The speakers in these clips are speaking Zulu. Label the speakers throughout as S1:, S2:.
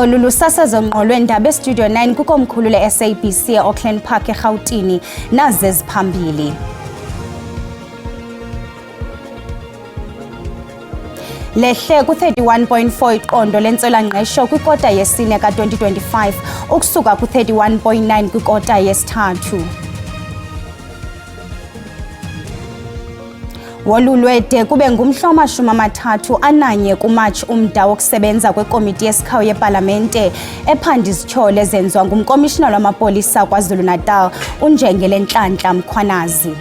S1: Olu lusasazo ngqolwe ndaba eStudio 9 kukomkhulu le-SABC e-Auckland Park eRhawutini nazi eziphambili. Lehle ku-31.4 iqondo lentswela-ngqesho kwikota yesine ka-2025 ukusuka ku-31.9 kwikota yesithathu. Wolulwe de kube ngumhla wama-31 kuMatshi umda wokusebenza kwekomiti yesikhawu yepalamente ephanda izityholo ezenziwa ngumkomishinala wamapolisa KwaZulu-Natal uNjengele Nhlanhla Mkhwanazi.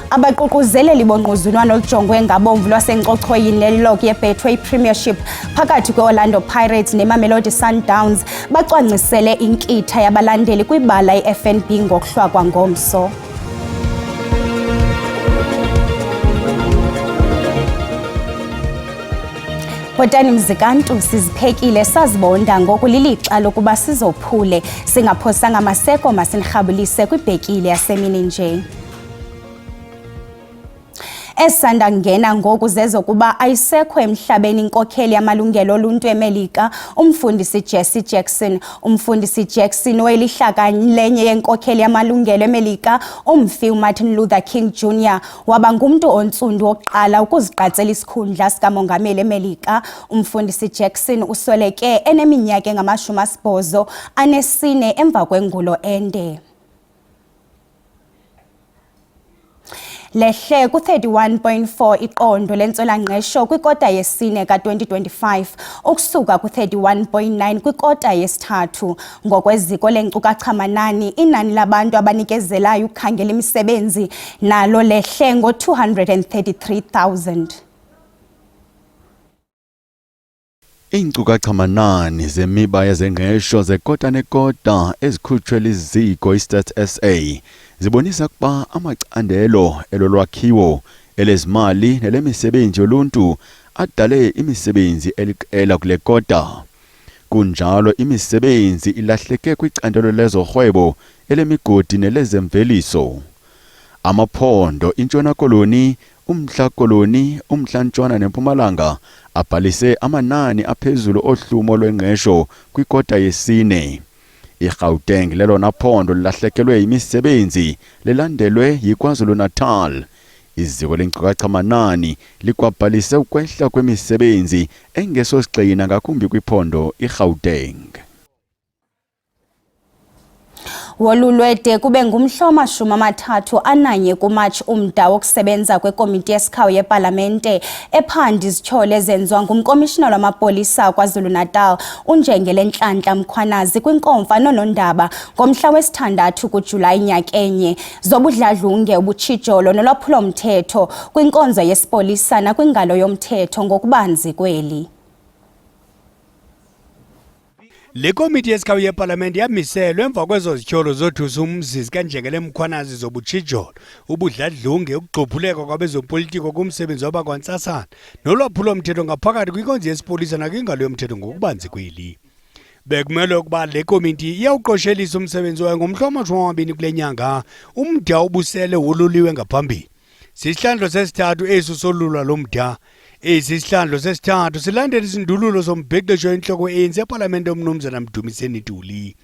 S1: Abaququzeleli bongquzulwano olujongwe ngabomvu lwaseNcochoyini lelog yeBetway Premiership phakathi kwe-Orlando Pirates neMamelodi Sundowns bacwangcisele inkitha yabalandeli kwibala i-FNB ngokuhlwa ngomso. Bhotani Mzikantu, siziphekile sazibonda ngoku lilixa lokuba sizophule singaphosanga amaseko masinirhabulise kwibhekile yasemini nje. Esanda ngena ngoku zezokuba ayisekho emhlabeni inkokheli yamalungelo oluntu eMelika umfundisi Jesse Jackson. Umfundisi Jackson welihlaka lenye yenkokheli yamalungelo eMelika umfi uMartin Luther King Jr. waba ngumntu ontsundu wokuqala ukuziqatsela isikhundla sikamongameli eMelika. Umfundisi Jackson usweleke eneminyaka engama-84 emva kwengulo ende. Lehle ku-31.4 iqondo lentswela-ngqesho kwikota yesine ka-2025 ukusuka ku-31.9 kwikota yesithathu. Ngokweziko leenkcukacha-manani, inani labantu abanikezelayo ukukhangela imisebenzi nalo lehle ngo-233,000.
S2: Iinkcukacha-manani zemiba yezengqesho zekota nekota ezikhutshwe liziko iStats SA zibonisa ukuba amacandelo elolwakhiwo elezimali nelemisebenzi yoluntu adale imisebenzi eliqela kule kota. Kunjalo imisebenzi ilahleke kwicandelo lezorhwebo elemigodi nelezemveliso. Amaphondo iNtshona Koloni, uMntla Koloni, uMntla Ntshona neMpumalanga abhalise amanani aphezulu ohlumo lwengqesho kwikota yesine. IGauteng lelona phondo lilahlekelwe imisebenzi lilandelwe yiKwaZulu-Natal. Iziko leenkcukacha-manani likwabhalise ukwehla kwemisebenzi engesosigxina ngakumbi kwiphondo iGauteng.
S1: Wolulwe de kube ngumhla wama-31 kuMatshi umda wokusebenza kwekomiti yesikhawu yepalamente ephanda izityholo ezenziwa ngumkomishinala wamapolisa KwaZulu-Natal uNjengele Nhlanhla Mkhwanazi kwinkomfa nolondaba ngomhla wesi-6 kuJulayi nyakenye zobudladlunge, ubutshijolo nolwaphulo-mthetho kwinkonzo yesipolisa nakwingalo yomthetho ngokubanzi kweli.
S3: Le komiti yesikhawu yepalamente yamiselwe emva kwezo zityholo zothusa umzizi kaNjengele Mkhwanazi zobutshijolo, ubudladlunge, ukugxophuleka kwabezopolitiko kumsebenzi wabakwantsasana nolwaphulo-mthetho ngaphakathi kwinkonzo yesipolisa nakwingalo yomthetho ngokubanzi kweli. Bekumele ukuba le komiti iyawuqoshelisa umsebenzi wayo ngomhla wama-20 kule nyanga umda ubusele woluliwe ngaphambili. Sisihlandlo sesithathu esi solulwa lo mda. Esi isihlandlo sesithathu silandela izindululo zombhexesho enhloko ANC eParlamente uMnumzana Mdumiseni Ntuli.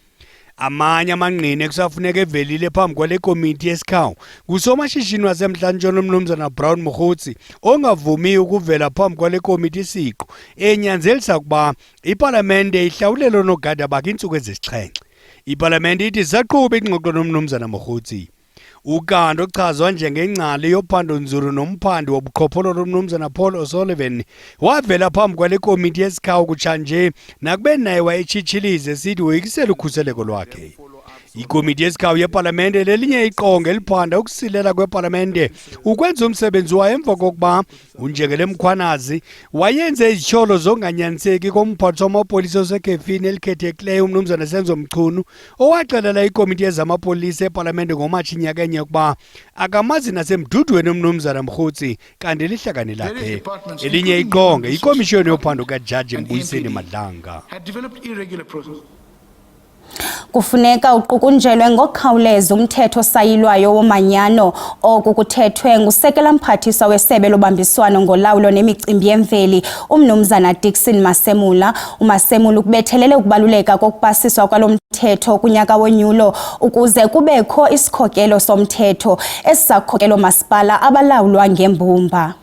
S3: Amanye amangqina ekusafuneka evelile phambi kwale komiti yesikhawu ngusomashishini waseMntla Ntshona uMnumzana Brown Mokgotsi ongavumi ukuvela phambi kwale komiti isiqu enyanzelisa ukuba iParlamente ihlawulele oonogada bakhe iintsuku ezisixhenxe. iParlamente ithi saqhuba ingxoxo noMnumzana Mokgotsi. Ukanti ochazwa njengengcali yophando-nzulu nomphandi wobuqhophololo uMnumzana Paul O'Sullivan wavela phambi kwale komiti yesikhawu kutshanje nakube naye wayetshitshilize esithi woyikisela ukhuseleko lwakhe. Ikomiti yesikhawu yepalamente lelinye iqonga eliphanda ukusilela kwepalamente ukwenza umsebenzi wayo emva kokuba uNjengele Mkhwanazi wayenze izityholo zonganyaniseki komphathiswa wamapolisa osekhefini elikhethekileyo uMnumzana Senzo Mchunu owaxelela ikomiti yezamapolisa epalamente ngoMatshi nyakenye ukuba akamazi nasemdudweni uMnumzana Mkhotsi kanti lihlakani lakhe. Elinye iqonga ikomishoni yophando kaJaji Mbuyiseni Madlanga.
S1: Kufuneka uqukunjelwe ngokukhawuleza umthetho osayilwayo womanyano. Oku kuthethwe ngusekela mphathiswa wesebe lobambiswano ngolawulo nemicimbi yemveli uMnumzana Dickson Masemula. uMasemula ukubethelele ukubaluleka kokupasiswa kwalo mthetho kunyaka wonyulo ukuze kubekho isikhokelo somthetho esisakhokelo masipala abalawulwa ngembumba.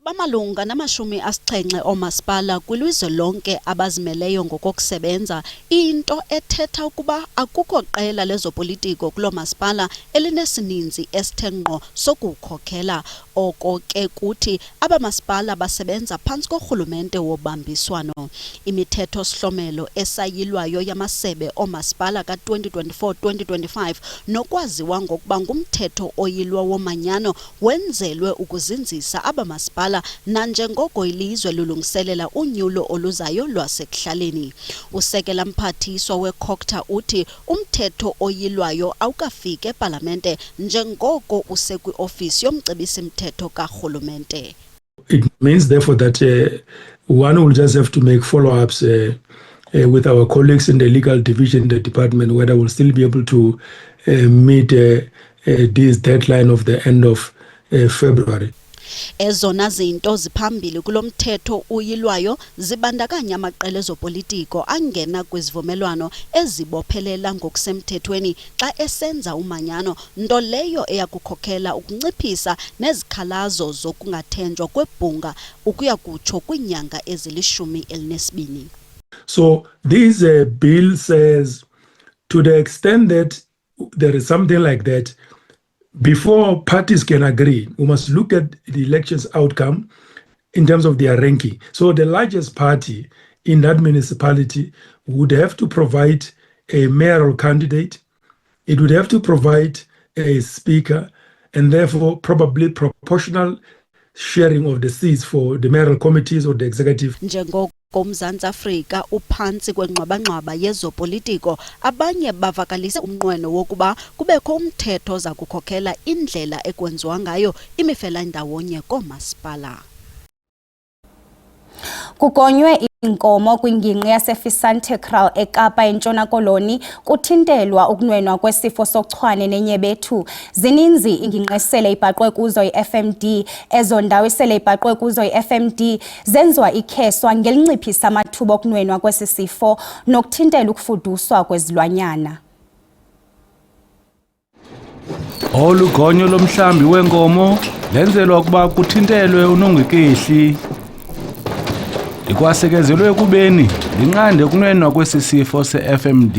S4: Bamalunga na-70 oomasipala kwilizwe lonke abazimeleyo ngokokusebenza, into ethetha ukuba akukho qela lezopolitiko kuloo masipala elinesininzi esithe ngqo sokuwukhokhela. Oko ke kuthi abamasipala basebenza phantsi korhulumente wobambiswano. Imithetho sihlomelo esayilwayo yamasebe oomasipala ka-2024-2025 nokwaziwa ngokuba ngumthetho oyilwa womanyano wenzelwe ukuzinzisa abamasipala nanjengoko ilizwe lulungiselela unyulo oluzayo lwasekuhlaleni. Usekela mphathiswa weCOGTA uthi umthetho oyilwayo awukafike epalamente njengoko usekwi-ofisi yomcebisi mthetho karhulumente.
S5: It means therefore that one will just have to make follow-ups with our colleagues in the legal division in the department whether we'll still be able to meet this deadline of the end of February.
S4: Ezona zinto ziphambili kulo mthetho uyilwayo zibandakanya amaqela ezopolitiko angena kwizivumelwano ezibophelela ngokusemthethweni xa esenza umanyano, nto leyo eyakukhokhela ukunciphisa nezikhalazo zokungathenjwa kwebhunga ukuya kutsho kwiinyanga ezili-12.
S5: So this bill says, to the extent that there is something like that, before parties can agree, we must look at the election's outcome in terms of their ranking. So the largest party in that municipality would have to provide a mayoral candidate. It would have to provide a speaker and therefore probably proportional sharing of the seats for the mayoral committees or the executive.
S4: UMzantsi Afrika uphantsi kwengxwabangxwaba yezopolitiko, abanye bavakalise umnqweno wokuba kubekho umthetho oza kukhokhela indlela ekwenziwa ngayo imifelandawonye koomasipala.
S1: Kugonywe inkomo kwingingqi yaseFisantekraal eKapa eNtshona Koloni kuthintelwa ukunwenwa kwesifo sochwane nenyebethu. Zininzi ingingqesele ibhaqwe kuzo iFMD, ezo ndawo isele ibhaqwe kuzo iFMD zenziwa ikheswa ngelinciphisa amathuba okunwenwa kwesi sifo nokuthintela ukufuduswa kwezilwanyana.
S6: Olugonyo lomhlambi wenkomo lenzelwa ukuba kuthintelwe unongekehli. Ikwasekezelwe kubeni linqande ukunwenwa kwesi sifo se-FMD.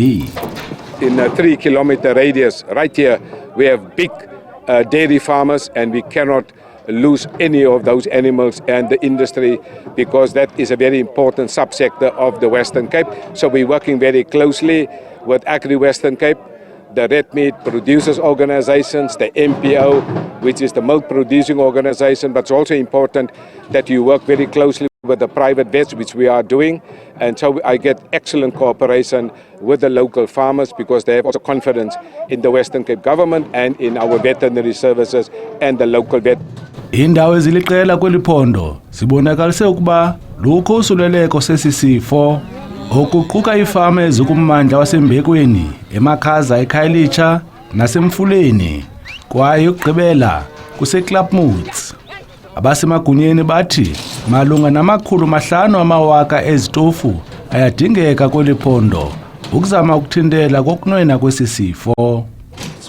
S7: In a 3-kilometer radius right here we have big dairy farmers and we cannot lose any of those animals and the industry because that is a very important subsector of the Western Cape. So we're working very closely with Agri Western Cape, the red meat producers organizations, the MPO, which is the milk producing organization, but it's also important that you work very closely with the private vets, which we are doing, and so I get excellent cooperation with the local farmers because they have also confidence in the Western Cape government and in our veterinary services and the local vet.
S6: Indawo eziliqela kweliphondo sibonakalise ukuba lukho usuleleko sesisifo okuquka ifama ezikummandla wasembekweni, emakhaza eKhayelitsha nasemfuleni kwaye ukugqibela kuseKlapmuts. Abasemagunyeni bathi malunga na500,000 ezitofu ayadingeka kweliphondo ukuzama ukuthintela kokunwena kwesi sifo.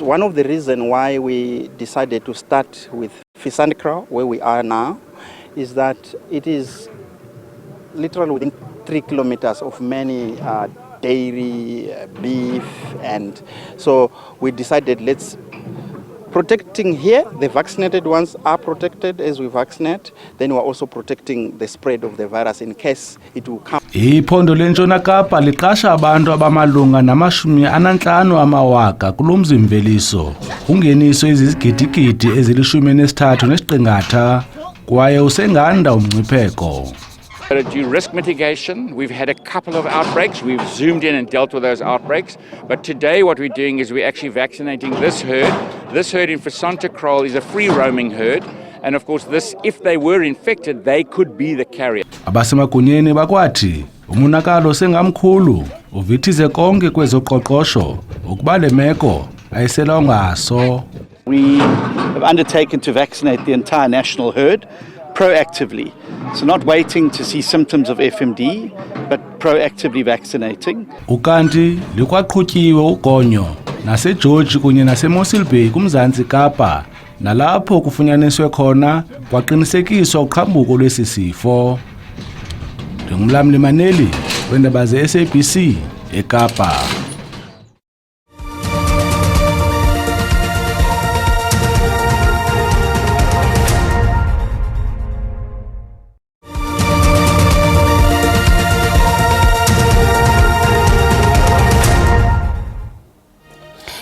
S8: One of the reasons why we decided to start with Fisantekraal, where we are now, is that it is literally within 3 kilometers of many dairy, beef, and so we decided let's protecting here, the vaccinated ones are protected as we vaccinate, then we're also protecting the spread of the virus in case it will come.
S6: Iphondo leNtshona Kapa liqasha abantu abamalunga na50,000 kulomzimveliso. Ungeniso izizigidi ezili-13 nesiqingatha kwaye usenganda umngcipheko.
S9: Do risk mitigation. We've had a couple of outbreaks. We've zoomed in and dealt with those outbreaks. But today what we're doing is we're actually vaccinating this herd. This herd in Fisantekraal is a free roaming herd. And of course, this, if they were infected, they could be the carrier.
S6: Abasemagunyeni bakwathi umonakalo sengamkhulu uvithize konke kwezoqoqosho ukuba le meko ayisela ngaso.
S10: We have undertaken to vaccinate the entire national herd proactively. So not waiting to see symptoms of FMD, but proactively vaccinating.
S6: Ukanti likwaqhutyiwe ugonyo naseGeorge kunye naseMossel Bay kuMzantsi Kapa nalapho kufunyaniswe khona kwaqinisekiswa uqhambuko lwesisifo. Ndingumlamli Maneli wendaba ze-SABC eKapa.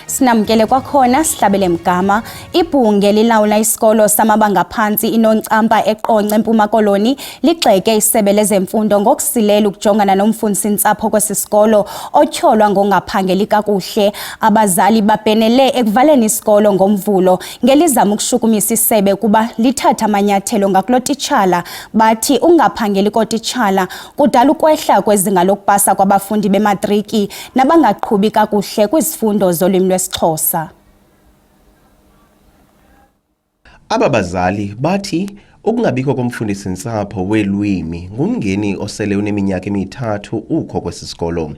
S1: Sinamkele kwakhona sihlabele mgama ibhunge lilawula isikolo samabanga phansi iNoncampa eQonce eMpuma Koloni ligxeke isebe lezemfundo ngokusilela ukujongana nomfundisintsapho kwesisikolo otyholwa ngongaphangeli kakuhle. Abazali babhenele ekuvaleni isikolo ngomvulo ngelizama ukushukumisa isebe kuba lithatha amanyathelo ngakulotitshala. Bathi ungaphangeli kotitshala kudala ukwehla kwezinga lokupasa kwabafundi bematriki nabangaqhubi kakuhle kwizifundo zolwimi lwesiXhosa.
S11: Aba bazali bathi ukungabikho komfundisintsapho welwimi ngumngeni osele uneminyaka emithathu ukho kwesisikolo.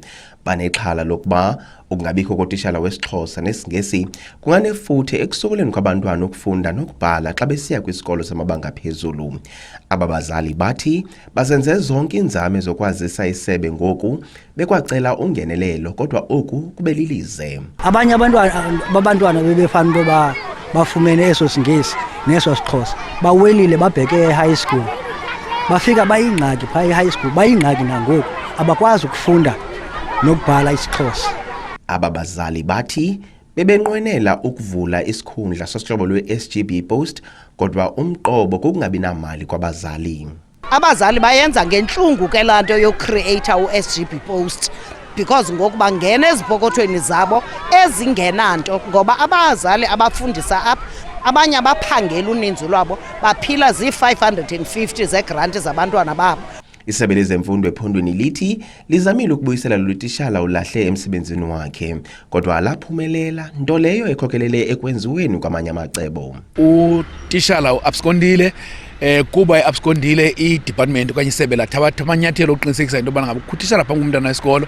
S11: Banexhala lokuba ukungabikho kotishala wesiXhosa nesiNgesi kunganefuthe ekusokoleni kwabantwana ukufunda nokubhala xa besiya kwisikolo samabanga phezulu. Aba bazali bathi bazenze zonke inzame zokwazisa isebe ngoku bekwacela ungenelelo kodwa oku kube lilize.
S12: Abanye abantwana bebefana into bafumene eso siNgesi neso siXhosa bawelile babheke e-high school bafika bayingxaki phaa e-high school bayingxaki nangoku abakwazi ukufunda nokubhala isiXhosa.
S11: Aba bazali bathi bebenqwenela ukuvula isikhundla sosihlobo lwe-SGB Post kodwa umqobo kokungabi namali kwabazali.
S13: Abazali bayenza ngentlungu ke laa nto yocreata u-SGB Post because ngoku bangena ezipokothweni zabo ezingenanto ngoba abazali abafundisa apha abanye abaphangela uninzi lwabo baphila zi-550 zegranti zabantwana babo.
S11: Isebe lezemfundo ephondweni lithi lizamile ukubuyisela lotishala ulahle emsebenzini wakhe kodwa alaphumelela nto leyo ekhokelele ekwenziweni kwamanye amacebo.
S14: Utishala uabskondile kuba eabskondile i-department okanye isebe lathabatha amanyathelo oqinisekisa into yobana ngaba ukhutishala phambi komntana wesikolo.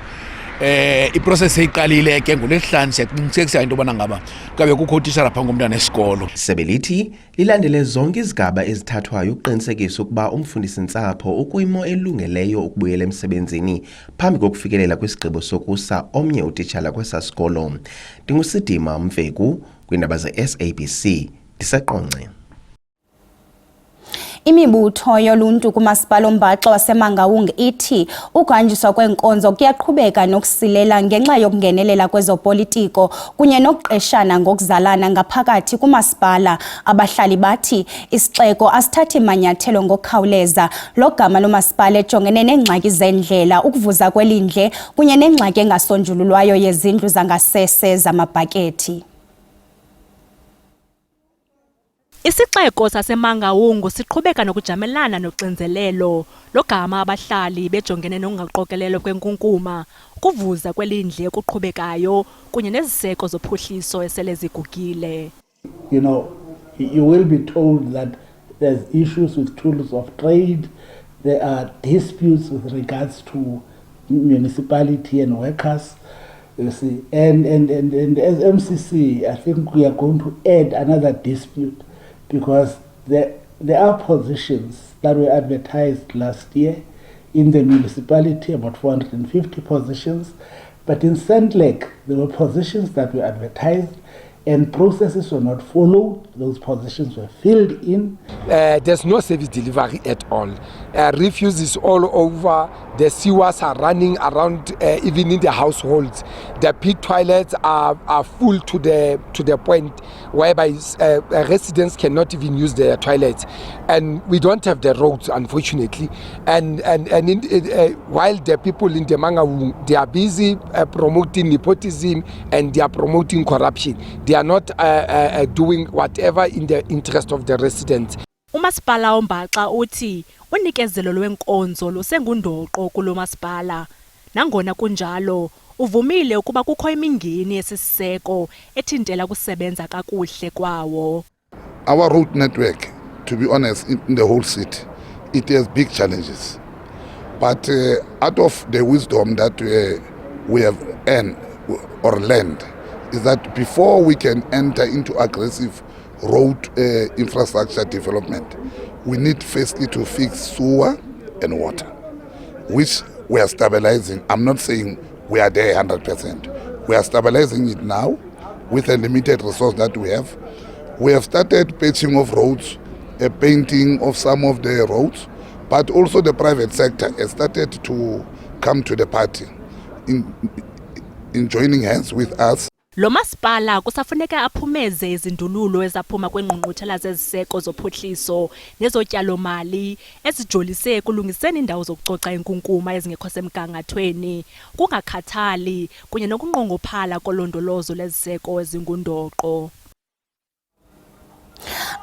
S14: Iprocess eyiqalile ke ngoLwesihlanu siyaqinisekisa into yobana ngaba kabe kukho utishala phambi komntana wesikolo.
S11: Isebe lithi lilandele zonke izigaba ezithathwayo ukuqinisekisa ukuba umfundisintsapho ukuyimo elungeleyo ukubuyela emsebenzini phambi kokufikelela kwisigqibo sokusa omnye utitshala kwesasikolo. Ndingusidima Mveku kwindaba ze-SABC ndiseQonce.
S1: Imibutho yoluntu kumasipala oMbaxa waseMangaung ithi ukuhanjiswa kwenkonzo kuyaqhubeka nokusilela ngenxa yokungenelela kwezopolitiko kunye nokuqeshana ngokuzalana ngaphakathi kumasipala. Abahlali bathi isixeko asithathi manyathelo ngokukhawuleza. Lo gama lomasipala ejongene neengxaki zendlela, ukuvuza kwelindle kunye nengxaki engasonjululwayo yezindlu zangasese zamabhakethi.
S15: Isixeko saseMangaung siqhubeka nokujamelana noxinzelelo. Lo gama abahlali bejongene nokungaqokelelwa kwenkunkuma, ukuvuza kwelindle okuqhubekayo kunye neziseko zophuhliso esele zigugile.
S16: You know, you will be told that there's issues with tools of trade, there are disputes with regards to municipality and workers. You see, and as MCC, I think we are going to add another dispute because there are positions that were advertised last year in the municipality, about 450 positions, but in St. Lake, there were positions that were advertised and processes were not followed. Those positions were filled in.
S17: There's no service delivery at all. Refuse is all over. The sewers are running around, even in the households. The pit toilets are full to the point whereby residents cannot even use their toilets, and we don't have the roads, unfortunately. And while the people in the Mangaung, they are busy promoting nepotism and they are promoting corruption. They are not doing whatever in the interest of the residents.
S15: Umasipala oMbaxa uthi unikezelo lwenkonzo lusengundoqo kulo masipala. Nangona kunjalo, uvumile ukuba kukho imingeni yesiseko ethintela kusebenza kakuhle kwawo.
S18: Our road network, to be honest, in the whole city, it has big challenges. But out of the wisdom that we have earned or learned, is that before we can enter into aggressive road infrastructure development, we need firstly to fix sewer and water, which we are stabilizing. I'm not saying we are there 100%. We are stabilizing it now with a limited resource that we have. We have started patching of roads, painting of some of the roads, but also the private sector has started to come to the party in joining hands with us.
S15: Lo masipala kusafuneka aphumeze izindululo ezaphuma kwengqungquthela zeziseko zophuhliso nezotyalo mali ezijolise ekulungiseni indawo zokucoca inkunkuma ezingekho semgangathweni, kungakhathali kunye nokunqongophala kolondolozo leziseko ezingundoqo.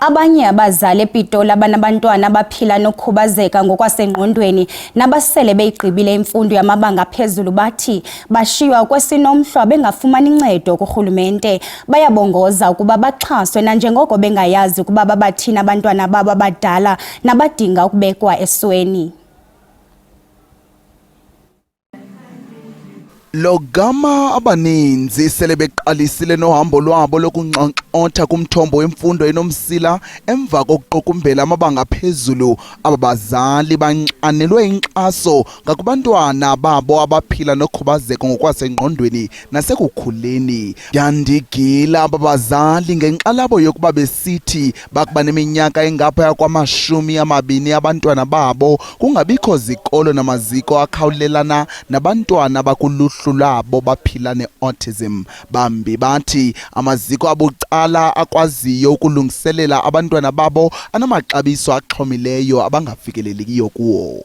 S1: Abanye abazali ePitoli abanabantwana abaphila nokukhubazeka ngokwasengqondweni nabasele beyigqibile imfundo yamabanga aphezulu bathi bashiywa kwesinomhlwa bengafumani uncedo kurhulumente. Bayabongoza ukuba baxhaswe nanjengoko bengayazi ukuba babathina abantwana babo abadala nabadinga ukubekwa esweni.
S19: Lo gama abaninzi sele beqalisile nohambo lwabo lokunxonxotha kumthombo wemfundo enomsila emva kokuqukumbela amabanga aphezulu. Abazali banxanelwe inkxaso ngakubantwana babo abaphila nokhubazeko ngokwasengqondweni nasekukhuleni. Yandigila abazali ngenxalabo yokuba besithi bakuba neminyaka engaphaya kwama-20 abantwana babo kungabikho zikolo namaziko akhawulelana nabantwana bakuluhlu labo baphila ne-autism. Bambi bathi amaziko abucala akwaziyo ukulungiselela abantwana babo anamaxabiso axhomileyo abangafikeleliyo kuwo.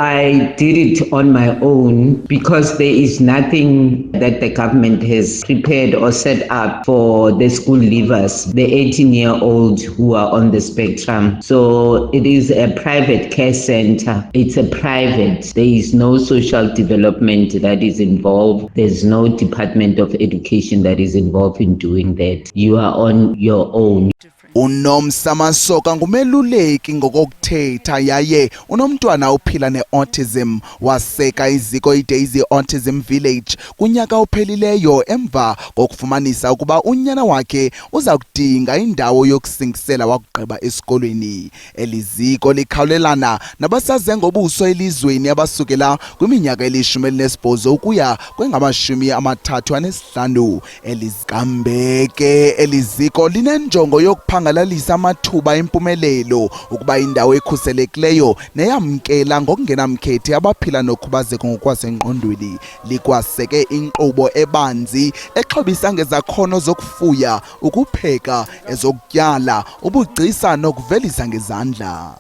S20: I did it on my own because there is nothing that the government has prepared or set up for the school leavers, the 18-year-olds who are on the spectrum. So it is a private care center. It's a private. There is no social development that is involved. There's no Department of Education that is involved in doing that. You are on your own.
S19: Unomsa Masoka ngumeluleki ngokokuthetha yaye unomntwana ophila ne-autism waseka iziko iDaisy Autism Village kunyaka ophelileyo emva kokufumanisa ukuba unyana wakhe uza kudinga indawo yokusingisela wakugqiba esikolweni. Eliziko likhawulelana nabasaze ngobuso elizweni abasukela kwiminyaka eli-18 ukuya kwengama-35. Elizikambeke eliziko linenjongo yokuphangalalisa amathuba empumelelo ukuba indawo ekhuselekileyo neyamkela ngokungenamkhethe abaphila nokhubazeko ngokwasengqondweni. Likwaseke inkqubo ebanzi exhobisa ngezakhono zokufuya, ukupheka, ezokutyala, ubugcisa nokuvelisa ngezandla.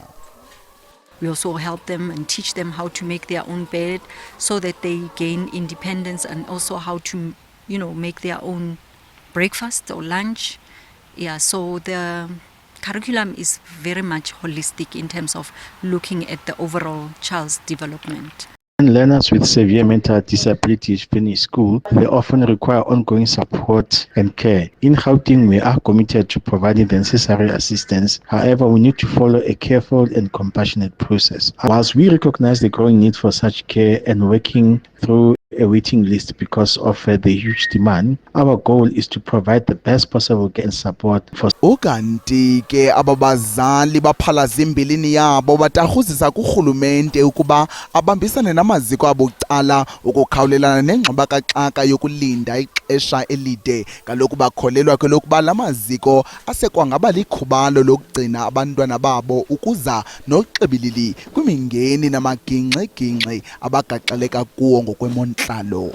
S21: We also help them and teach them how to make their own bed so that they gain independence, and also how to, make their own breakfast or lunch. Yeah, so the curriculum is very much holistic in terms of looking at the overall child's development.
S22: When learners with severe mental disabilities finish school, they often require ongoing support and care. In Gauteng, we are committed to providing the necessary assistance. However, we need to follow a careful and compassionate process. Whilst we recognize the growing need for such care and working through a waiting list because of the huge demand, our goal is to provide the best possible care and support for.
S19: Ukanti ke ababazali baphalaza imbilini yabo batahuzisa kurhulumente ukuba abambisane namaziko abucala ukukhawulelana nengxubakaxaka yokulinda ixesha elide. Kaloku bakholelwa ke lokuba lamaziko asekwangaba likhubalo lokugcina abantwana babo ukuza noxibilili kwimingeni namagingxigingxi abagaxeleka kuwo ngokwemontlalo.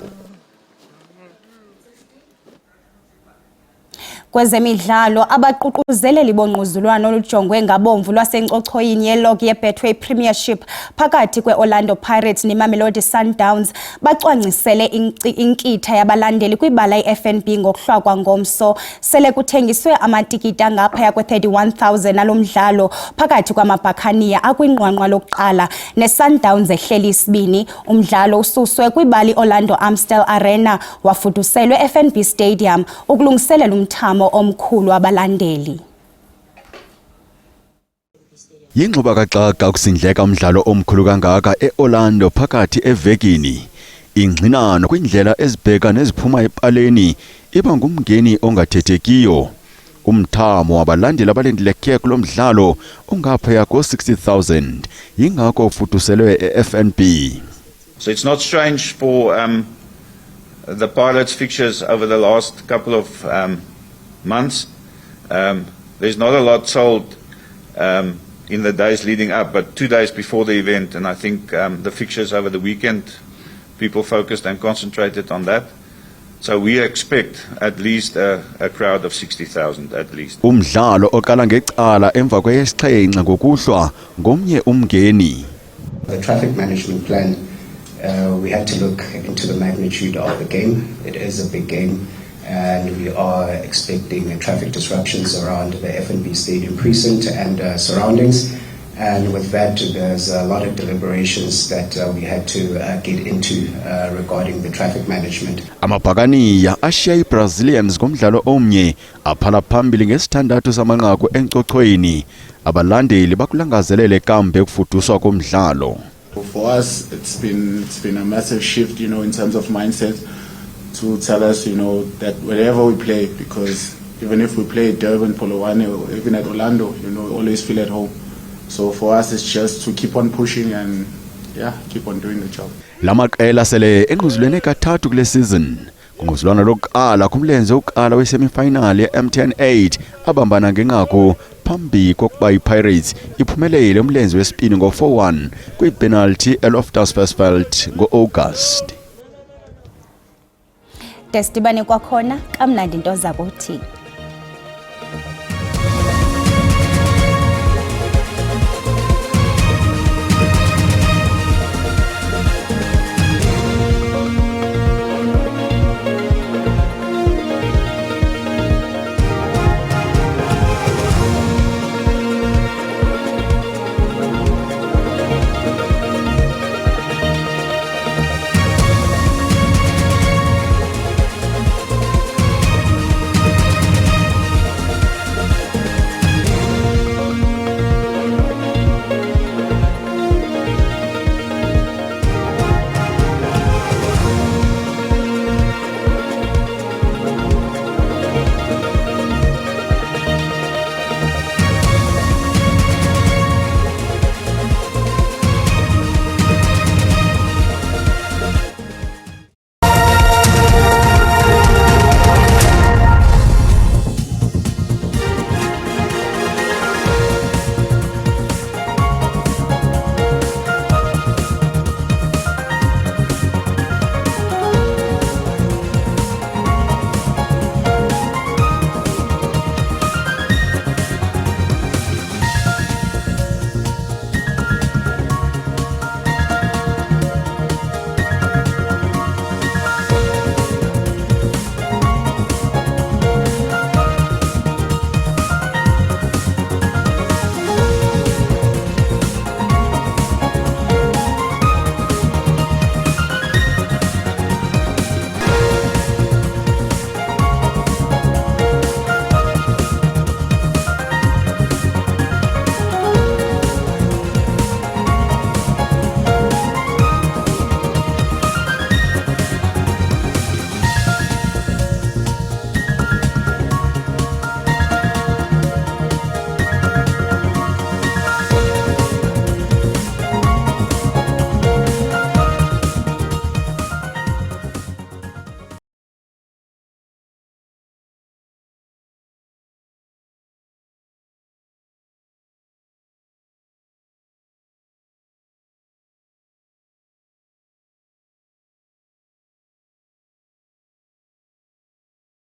S1: Kwezemidlalo, abaququzeleli bongquzulwano olujongwe ngabomvu lwasenkcochoyini yelog yeBetway Premiership phakathi kweOrlando Pirates neMamelodi Sundowns bacwangcisele inkitha yabalandeli kwibala iFNB ngokuhlwa ngomso. Sele kuthengiswe amatikiti angaphaya kwe-31,000 alomdlalo phakathi kwamaBhakaniya akwinqwanqwa lokuqala neSundowns ehleli isibini. Umdlalo ususwe kwibali Orlando Amstel Arena wafuduselwe eFNB Stadium ukulungiselela umthamo omkhulu wabalandeli.
S2: Yingxubakaxaka ukusindleka umdlalo omkhulu kangaka eOrlando phakathi evekini. Ingxinano kwindlela ezibheka neziphuma epaleni iba ngumngeni ongathethekiyo. Umthamo wabalandeli abalindileke kulo mdlalo ungaphaya ko-60,000 yingakho ufuduselwe eFNB.
S3: So it's not strange for the Pirates fixtures over the last couple of months. There's not a lot sold in the days leading up, but 2 days before the event, and I think the fixtures over the weekend, people focused and concentrated on that. So we expect at least a crowd of 60,000 at least.
S2: Umdlalo oqala ngecala emva kweyesixhenxe ngokuhlwa ngomnye umngeni.
S23: The traffic management plan, we had to look into the magnitude of the game. It is a big game, and we are expecting traffic disruptions around the FNB Stadium precinct and surroundings. And with that, there's a lot of deliberations that we had to get into regarding the traffic management.
S2: AmaBhakaniya ashiya iBrazilians ngomdlalo omnye aphala phambili ngesithandathu samanqaku enkcochoyini. Abalandeli bakulangazelele kambe ukufuduswa komdlalo.
S24: For us, it's been a massive shift, in terms of mindset, to tell us, that wherever we play, because even if we play at Durban, Polokwane, or even at Orlando, we always feel at home. So for us, it's just to keep on pushing and keep on doing the job.
S2: Lamaqela sele engquzulene kathathu kule season. Kungquzulwana lokuqala kumlenze wokuqala we-semi-final ye-MTN 8 abambana ngenqaku phambi kokuba iPirates iphumelele umlenze wesibini ngo-4-1 kwi-penalty eLoftus Versfeld ngo-August.
S1: Desibane kwakhona kamnandi into zakuthi.